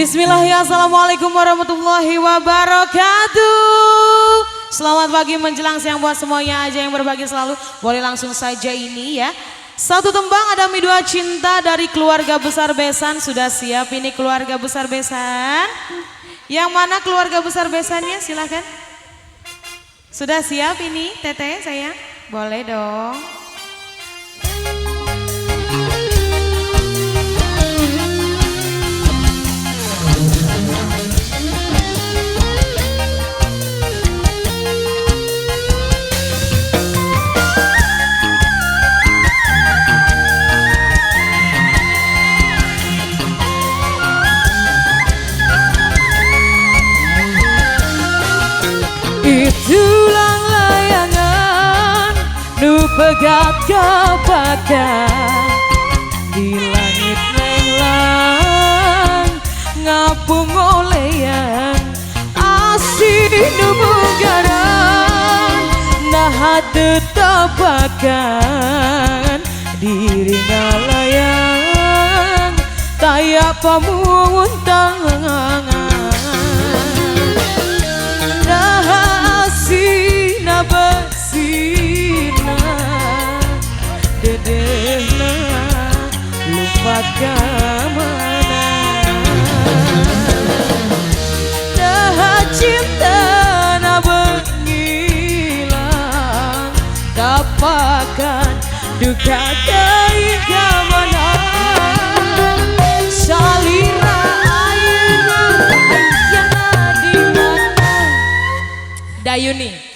Bismillahirrahmanirrahim. Assalamualaikum warahmatullahi wabarakatuh. Selamat pagi menjelang siang buat semuanya aja yang berbagi selalu. Boleh langsung saja ini ya. Satu tembang ada Mi Dua Cinta dari keluarga besar Besan. Sudah siap ini keluarga besar Besan? Yang mana keluarga besar Besannya? Silahkan. Sudah siap ini Teteh sayang? Boleh dong. Itulah layangan nu pegat kapakan di langit nenglang ngapung olean asih nu bugaran nah tetapakan diri ngalayang taya pamuntangan Sina basina dedena lupa kamana dah cinta na bengilang kapakan duka kai kamana salira ayeuna aya di mana Dayuni